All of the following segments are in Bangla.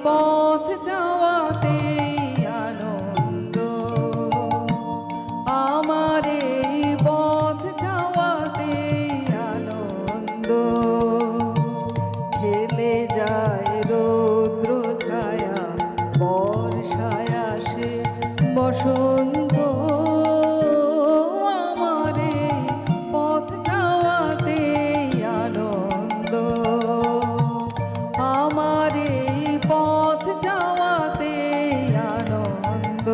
পথ যাওয়াতে আনন্দ, আমার এই পথ যাওয়াতে আনন্দ। খেলে যায় রৌদ্র ছায়া, বর্ষায় আসে বসন্ত, আমার এই পথ যাওয়াতে আনন্দ, আমার এই পথ যাওয়াতে আনন্দ।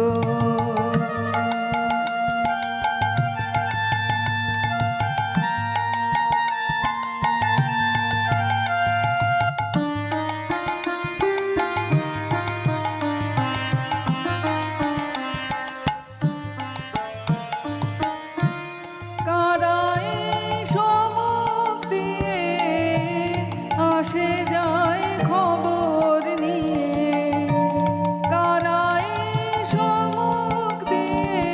কারায় সমুখ দিয়ে আসে যায় খবর নিয়ে, কারায় সমুখ দিয়ে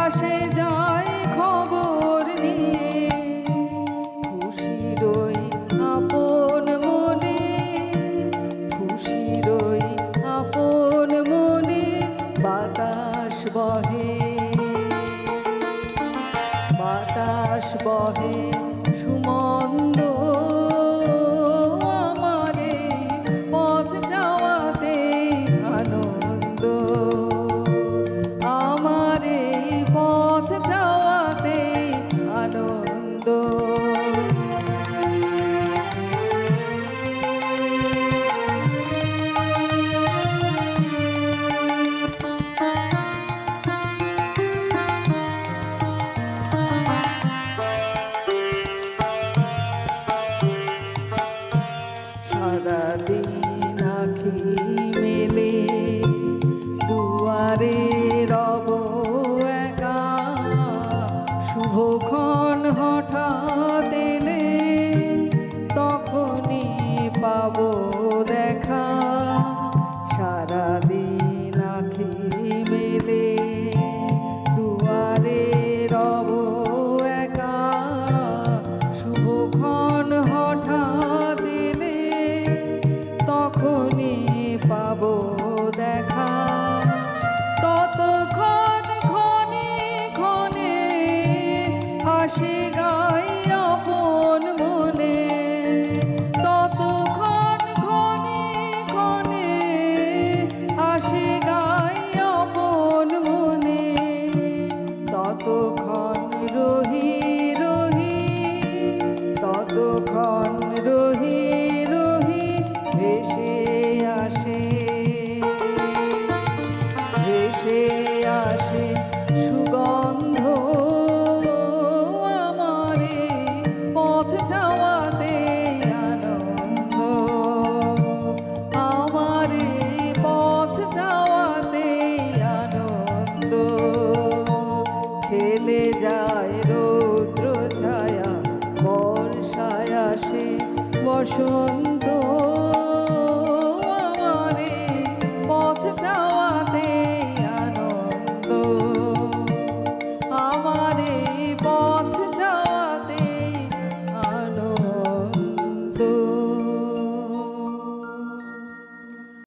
আসে যায় খবর নিয়ে। খুশিরই আপন মনে, খুশিরই আপন মনে বাতাস বহে, বাতাস বহে সুমন্দ, আমার এই পথ যাওয়াতে আনন্দ, আমার এই পথ যাওয়াতে আনন্দ। সারাদিন আঁখি মেলে দুয়ারে রব একা, শুভক্ষণ হঠাৎ এলে তখনই পাবো দেখা। সারাদিন আঁখি মেলে দুয়ারে রব একা, শুভক্ষণ হঠাৎ এলে তখনই পাবো